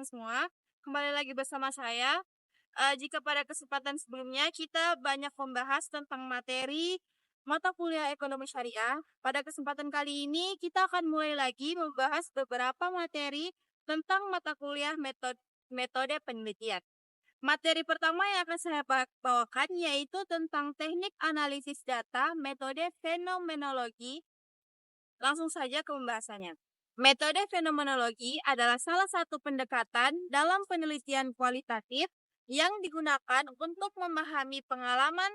teman-teman semua, kembali lagi bersama saya. Jika pada kesempatan sebelumnya kita banyak membahas tentang materi mata kuliah ekonomi syariah, pada kesempatan kali ini kita akan mulai lagi membahas beberapa materi tentang mata kuliah metode penelitian. Materi pertama yang akan saya bawakan yaitu tentang teknik analisis data metode fenomenologi. Langsung saja ke pembahasannya. Metode fenomenologi adalah salah satu pendekatan dalam penelitian kualitatif yang digunakan untuk memahami pengalaman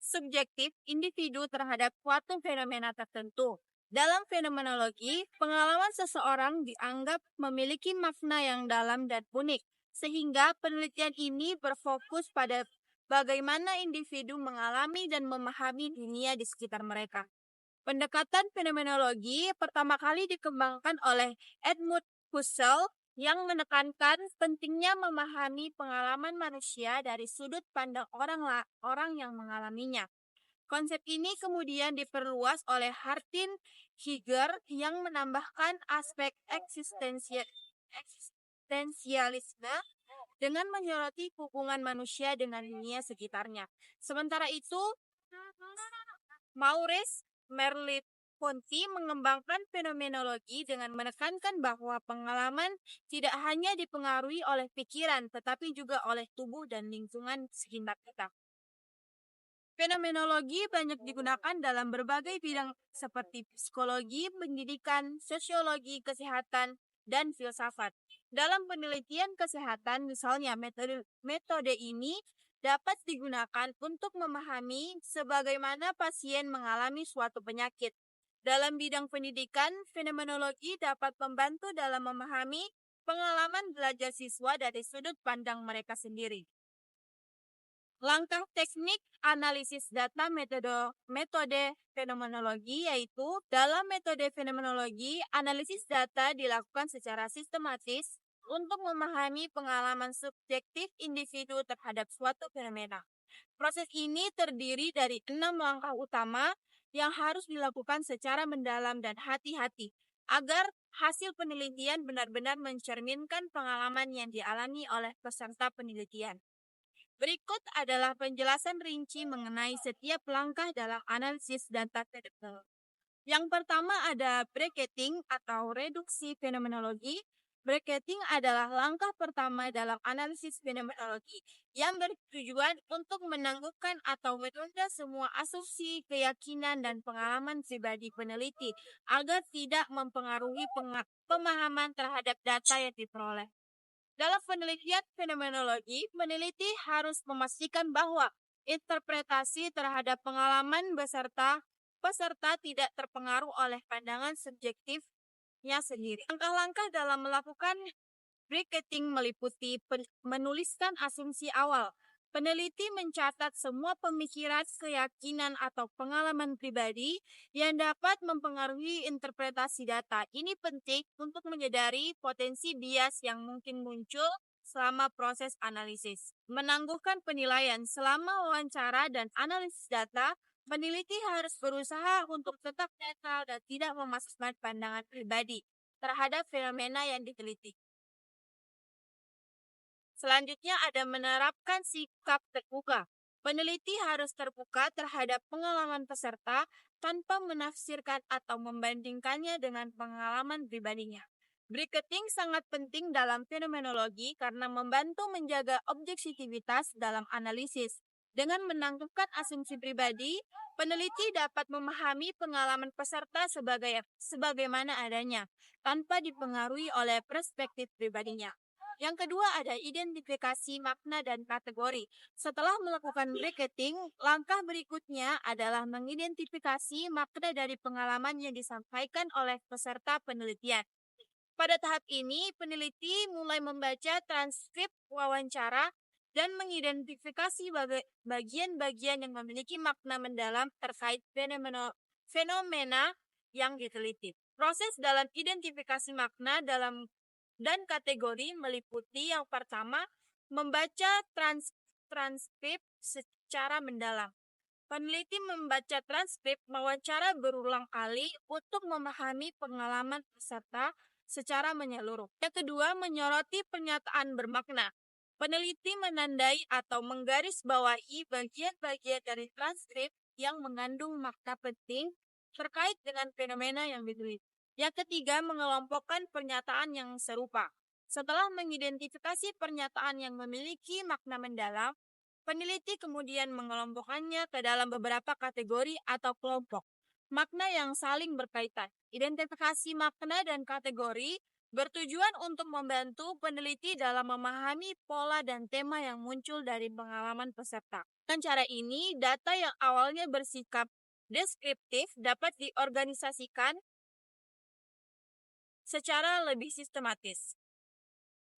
subjektif individu terhadap suatu fenomena tertentu. Dalam fenomenologi, pengalaman seseorang dianggap memiliki makna yang dalam dan unik, sehingga penelitian ini berfokus pada bagaimana individu mengalami dan memahami dunia di sekitar mereka. Pendekatan fenomenologi pertama kali dikembangkan oleh Edmund Husserl yang menekankan pentingnya memahami pengalaman manusia dari sudut pandang orang yang mengalaminya. Konsep ini kemudian diperluas oleh Martin Heidegger yang menambahkan aspek eksistensialisme dengan menyoroti hubungan manusia dengan dunia sekitarnya. Sementara itu, Maurice Merleau-Ponty mengembangkan fenomenologi dengan menekankan bahwa pengalaman tidak hanya dipengaruhi oleh pikiran, tetapi juga oleh tubuh dan lingkungan sekitar kita. Fenomenologi banyak digunakan dalam berbagai bidang seperti psikologi, pendidikan, sosiologi, kesehatan, dan filsafat. Dalam penelitian kesehatan, misalnya metode ini dapat digunakan untuk memahami sebagaimana pasien mengalami suatu penyakit. Dalam bidang pendidikan, fenomenologi dapat membantu dalam memahami pengalaman belajar siswa dari sudut pandang mereka sendiri. Langkah teknik analisis data metode fenomenologi yaitu dalam metode fenomenologi, analisis data dilakukan secara sistematis untuk memahami pengalaman subjektif individu terhadap suatu fenomena. Proses ini terdiri dari 6 langkah utama yang harus dilakukan secara mendalam dan hati-hati agar hasil penelitian benar-benar mencerminkan pengalaman yang dialami oleh peserta penelitian. Berikut adalah penjelasan rinci mengenai setiap langkah dalam analisis data fenomenologi. Yang pertama ada bracketing atau reduksi fenomenologi. Bracketing adalah langkah pertama dalam analisis fenomenologi yang bertujuan untuk menangguhkan atau menunda semua asumsi, keyakinan, dan pengalaman pribadi peneliti agar tidak mempengaruhi pemahaman terhadap data yang diperoleh. Dalam penelitian fenomenologi, peneliti harus memastikan bahwa interpretasi terhadap pengalaman peserta tidak terpengaruh oleh pandangan subjektifnya sendiri. Langkah-langkah dalam melakukan bracketing meliputi menuliskan asumsi awal. Peneliti mencatat semua pemikiran, keyakinan, atau pengalaman pribadi yang dapat mempengaruhi interpretasi data. Ini penting untuk menyadari potensi bias yang mungkin muncul selama proses analisis. Menangguhkan penilaian selama wawancara dan analisis data, peneliti harus berusaha untuk tetap netral dan tidak memasukkan pandangan pribadi terhadap fenomena yang diteliti. Selanjutnya ada menerapkan sikap terbuka. Peneliti harus terbuka terhadap pengalaman peserta tanpa menafsirkan atau membandingkannya dengan pengalaman pribadinya. Bracketing sangat penting dalam fenomenologi karena membantu menjaga objektivitas dalam analisis. Dengan menangguhkan asumsi pribadi, peneliti dapat memahami pengalaman peserta sebagaimana adanya, tanpa dipengaruhi oleh perspektif pribadinya. Yang kedua ada identifikasi makna dan kategori. Setelah melakukan bracketing, langkah berikutnya adalah mengidentifikasi makna dari pengalaman yang disampaikan oleh peserta penelitian. Pada tahap ini, peneliti mulai membaca transkrip wawancara dan mengidentifikasi bagian-bagian yang memiliki makna mendalam terkait fenomena yang diteliti. Proses dalam identifikasi makna dan kategori meliputi yang pertama, membaca transkrip secara mendalam. Peneliti membaca transkrip wawancara berulang kali untuk memahami pengalaman peserta secara menyeluruh. Yang kedua, menyoroti pernyataan bermakna. Peneliti menandai atau menggarisbawahi bagian-bagian dari transkrip yang mengandung makna penting terkait dengan fenomena yang diteliti. Yang ketiga, mengelompokkan pernyataan yang serupa. Setelah mengidentifikasi pernyataan yang memiliki makna mendalam, peneliti kemudian mengelompokkannya ke dalam beberapa kategori atau kelompok. Makna yang saling berkaitan. Identifikasi makna dan kategori bertujuan untuk membantu peneliti dalam memahami pola dan tema yang muncul dari pengalaman peserta. Dengan cara ini, data yang awalnya bersikap deskriptif dapat diorganisasikan secara lebih sistematis.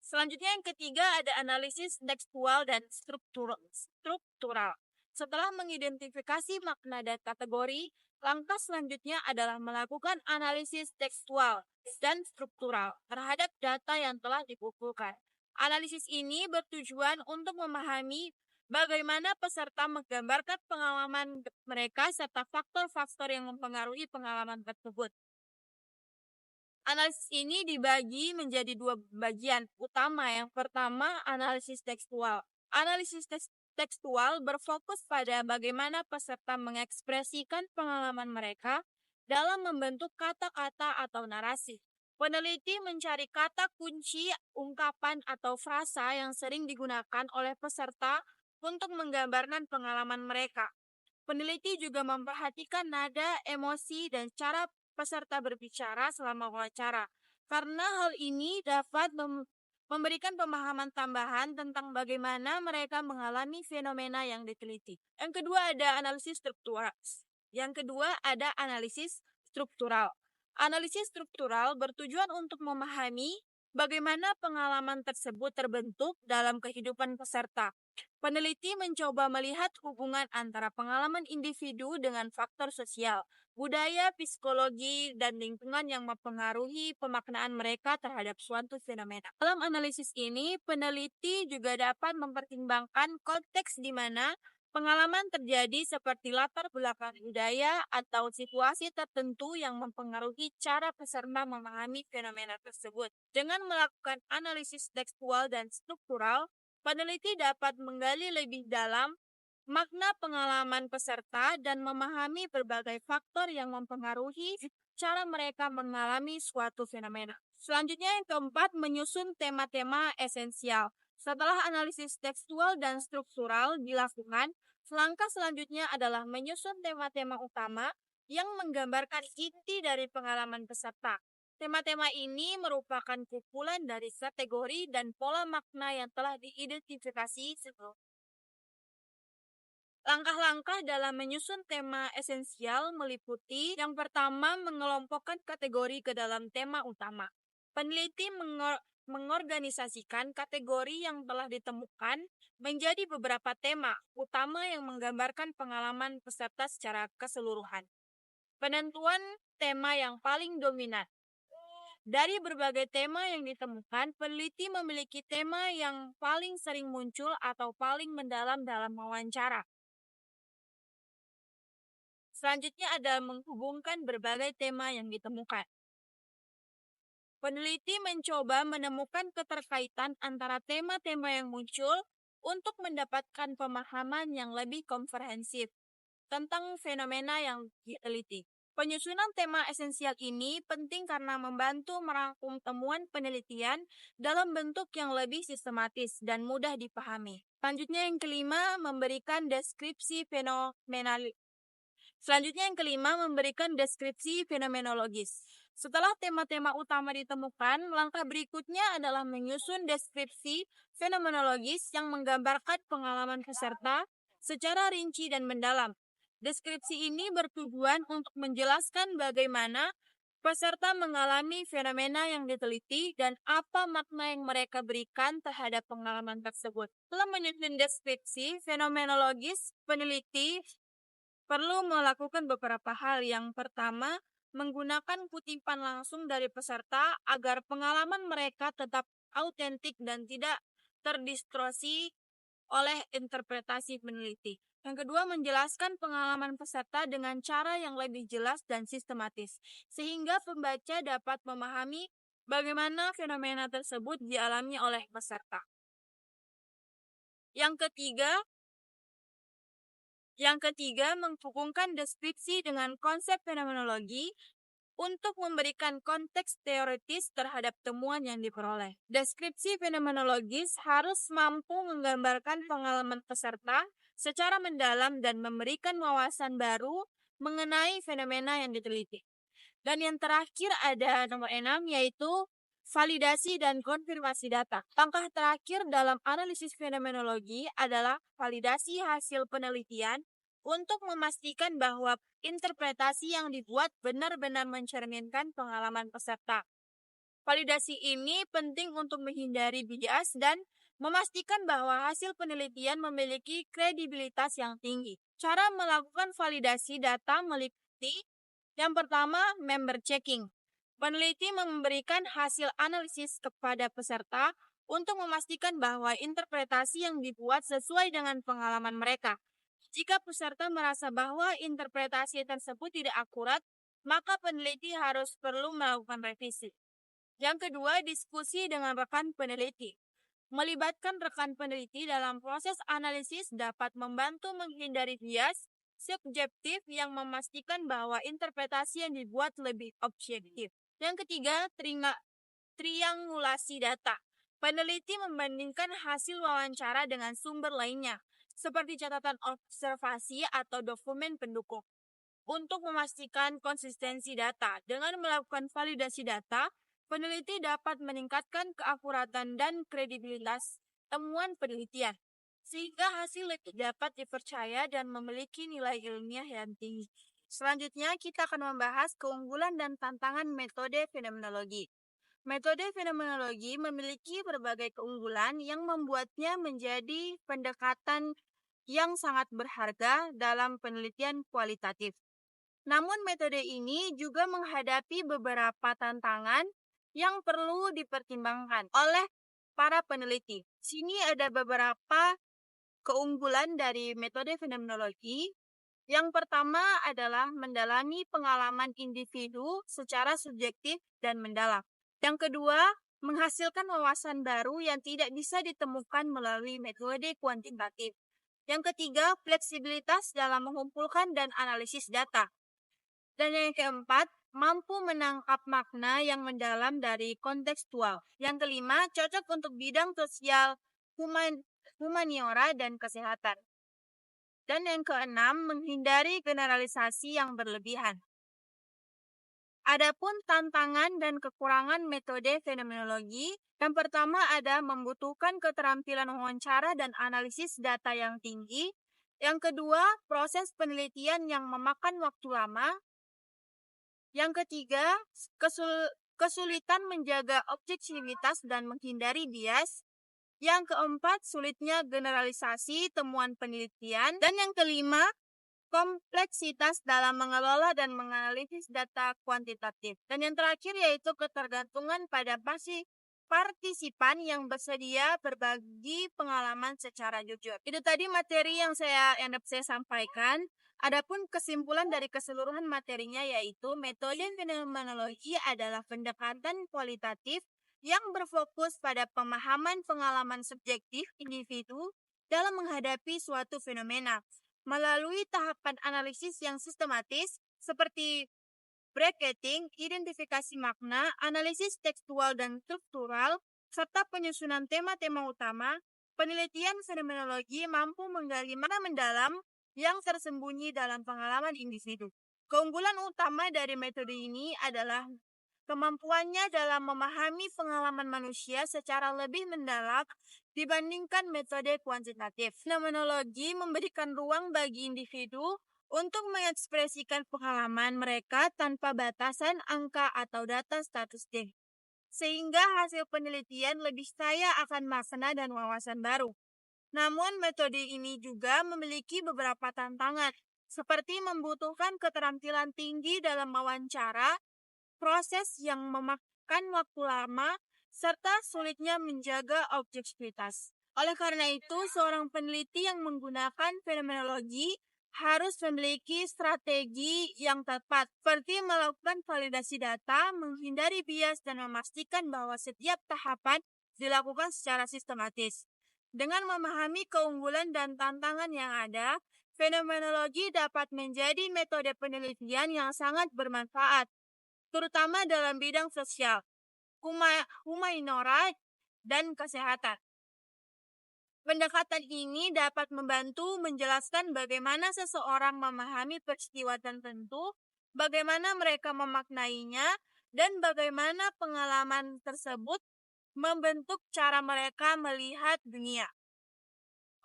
Selanjutnya yang ketiga ada analisis tekstual dan struktural. Setelah mengidentifikasi makna dan kategori, langkah selanjutnya adalah melakukan analisis tekstual dan struktural terhadap data yang telah dikumpulkan. Analisis ini bertujuan untuk memahami bagaimana peserta menggambarkan pengalaman mereka serta faktor-faktor yang mempengaruhi pengalaman tersebut. Analisis ini dibagi menjadi dua bagian utama. Yang pertama, analisis tekstual. Analisis tekstual berfokus pada bagaimana peserta mengekspresikan pengalaman mereka dalam membentuk kata-kata atau narasi. Peneliti mencari kata kunci, ungkapan, atau frasa yang sering digunakan oleh peserta untuk menggambarkan pengalaman mereka. Peneliti juga memperhatikan nada, emosi, dan cara peserta berbicara selama wawancara, karena hal ini dapat memberikan pemahaman tambahan tentang bagaimana mereka mengalami fenomena yang diteliti. Yang kedua ada analisis struktural. Analisis struktural bertujuan untuk memahami bagaimana pengalaman tersebut terbentuk dalam kehidupan peserta. Peneliti mencoba melihat hubungan antara pengalaman individu dengan faktor sosial, budaya, psikologi, dan lingkungan yang mempengaruhi pemaknaan mereka terhadap suatu fenomena. Dalam analisis ini, peneliti juga dapat mempertimbangkan konteks di mana pengalaman terjadi seperti latar belakang budaya atau situasi tertentu yang mempengaruhi cara peserta memahami fenomena tersebut. Dengan melakukan analisis tekstual dan struktural, peneliti dapat menggali lebih dalam makna pengalaman peserta dan memahami berbagai faktor yang mempengaruhi cara mereka mengalami suatu fenomena. Selanjutnya yang keempat, menyusun tema-tema esensial. Setelah analisis tekstual dan struktural dilakukan, langkah selanjutnya adalah menyusun tema-tema utama yang menggambarkan inti dari pengalaman peserta. Tema-tema ini merupakan kumpulan dari kategori dan pola makna yang telah diidentifikasi sebelumnya. Langkah-langkah dalam menyusun tema esensial meliputi yang pertama, mengelompokkan kategori ke dalam tema utama. Peneliti mengorganisasikan kategori yang telah ditemukan menjadi beberapa tema utama yang menggambarkan pengalaman peserta secara keseluruhan. Penentuan tema yang paling dominan. Dari berbagai tema yang ditemukan, peneliti memiliki tema yang paling sering muncul atau paling mendalam dalam wawancara. Selanjutnya ada menghubungkan berbagai tema yang ditemukan. Peneliti mencoba menemukan keterkaitan antara tema-tema yang muncul untuk mendapatkan pemahaman yang lebih komprehensif tentang fenomena yang diteliti. Penyusunan tema esensial ini penting karena membantu merangkum temuan penelitian dalam bentuk yang lebih sistematis dan mudah dipahami. Selanjutnya yang kelima, memberikan deskripsi fenomenologis. Setelah tema-tema utama ditemukan, langkah berikutnya adalah menyusun deskripsi fenomenologis yang menggambarkan pengalaman peserta secara rinci dan mendalam. Deskripsi ini bertujuan untuk menjelaskan bagaimana peserta mengalami fenomena yang diteliti dan apa makna yang mereka berikan terhadap pengalaman tersebut. Setelah menyusun deskripsi fenomenologis, peneliti perlu melakukan beberapa hal. Yang pertama, menggunakan kutipan langsung dari peserta agar pengalaman mereka tetap autentik dan tidak terdistorsi oleh interpretasi peneliti. Yang kedua, menjelaskan pengalaman peserta dengan cara yang lebih jelas dan sistematis, sehingga pembaca dapat memahami bagaimana fenomena tersebut dialami oleh peserta. Yang ketiga, menghubungkan deskripsi dengan konsep fenomenologi untuk memberikan konteks teoritis terhadap temuan yang diperoleh. Deskripsi fenomenologis harus mampu menggambarkan pengalaman peserta secara mendalam dan memberikan wawasan baru mengenai fenomena yang diteliti. Dan yang terakhir ada nomor 6, yaitu validasi dan konfirmasi data. Langkah terakhir dalam analisis fenomenologi adalah validasi hasil penelitian untuk memastikan bahwa interpretasi yang dibuat benar-benar mencerminkan pengalaman peserta. Validasi ini penting untuk menghindari bias dan memastikan bahwa hasil penelitian memiliki kredibilitas yang tinggi. Cara melakukan validasi data meliputi: yang pertama, member checking. Peneliti memberikan hasil analisis kepada peserta untuk memastikan bahwa interpretasi yang dibuat sesuai dengan pengalaman mereka. Jika peserta merasa bahwa interpretasi tersebut tidak akurat, maka peneliti harus perlu melakukan revisi. Yang kedua, diskusi dengan rekan peneliti. Melibatkan rekan peneliti dalam proses analisis dapat membantu menghindari bias subjektif yang memastikan bahwa interpretasi yang dibuat lebih objektif. Yang ketiga, triangulasi data. Peneliti membandingkan hasil wawancara dengan sumber lainnya, seperti catatan observasi atau dokumen pendukung, untuk memastikan konsistensi data. Dengan melakukan validasi data, peneliti dapat meningkatkan keakuratan dan kredibilitas temuan penelitian, sehingga hasil dapat dipercaya dan memiliki nilai ilmiah yang tinggi. Selanjutnya, kita akan membahas keunggulan dan tantangan metode fenomenologi. Metode fenomenologi memiliki berbagai keunggulan yang membuatnya menjadi pendekatan yang sangat berharga dalam penelitian kualitatif. Namun metode ini juga menghadapi beberapa tantangan yang perlu dipertimbangkan oleh para peneliti. Sini ada beberapa keunggulan dari metode fenomenologi. Yang pertama adalah mendalami pengalaman individu secara subjektif dan mendalam. Yang kedua, menghasilkan wawasan baru yang tidak bisa ditemukan melalui metode kuantitatif. Yang ketiga, fleksibilitas dalam mengumpulkan dan analisis data. Dan yang keempat, mampu menangkap makna yang mendalam dari kontekstual. Yang kelima, cocok untuk bidang sosial, humaniora, dan kesehatan. Dan yang keenam, menghindari generalisasi yang berlebihan. Adapun tantangan dan kekurangan metode fenomenologi, yang pertama ada membutuhkan keterampilan wawancara dan analisis data yang tinggi. Yang kedua, proses penelitian yang memakan waktu lama. Yang ketiga, kesulitan menjaga objektivitas dan menghindari bias. Yang keempat, sulitnya generalisasi temuan penelitian. Dan yang kelima, kompleksitas dalam mengelola dan menganalisis data kuantitatif. Dan yang terakhir yaitu ketergantungan pada partisipan yang bersedia berbagi pengalaman secara jujur. Itu tadi materi yang dapat saya sampaikan. Adapun kesimpulan dari keseluruhan materinya yaitu metode fenomenologi adalah pendekatan kualitatif yang berfokus pada pemahaman pengalaman subjektif individu dalam menghadapi suatu fenomena melalui tahapan analisis yang sistematis seperti bracketing, identifikasi makna, analisis tekstual dan struktural, serta penyusunan tema-tema utama. Penelitian fenomenologi mampu menggali makna mendalam yang tersembunyi dalam pengalaman individu. Keunggulan utama dari metode ini adalah kemampuannya dalam memahami pengalaman manusia secara lebih mendalam dibandingkan metode kuantitatif. Fenomenologi memberikan ruang bagi individu untuk mengekspresikan pengalaman mereka tanpa batasan angka atau data statistik, sehingga hasil penelitian lebih kaya akan makna dan wawasan baru. Namun metode ini juga memiliki beberapa tantangan, seperti membutuhkan keterampilan tinggi dalam wawancara, proses yang memakan waktu lama, serta sulitnya menjaga objektivitas. Oleh karena itu, seorang peneliti yang menggunakan fenomenologi harus memiliki strategi yang tepat, seperti melakukan validasi data, menghindari bias, dan memastikan bahwa setiap tahapan dilakukan secara sistematis. Dengan memahami keunggulan dan tantangan yang ada, fenomenologi dapat menjadi metode penelitian yang sangat bermanfaat, terutama dalam bidang sosial, humaniora, dan kesehatan. Pendekatan ini dapat membantu menjelaskan bagaimana seseorang memahami peristiwa tertentu, bagaimana mereka memaknainya, dan bagaimana pengalaman tersebut membentuk cara mereka melihat dunia.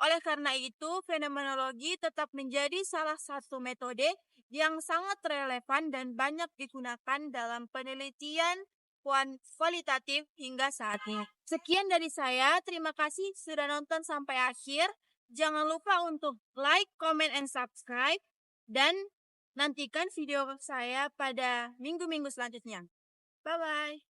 Oleh karena itu, fenomenologi tetap menjadi salah satu metode yang sangat relevan dan banyak digunakan dalam penelitian kualitatif hingga saat ini. Sekian dari saya, terima kasih sudah nonton sampai akhir. Jangan lupa untuk like, comment, and subscribe, dan nantikan video saya pada minggu-minggu selanjutnya. Bye-bye.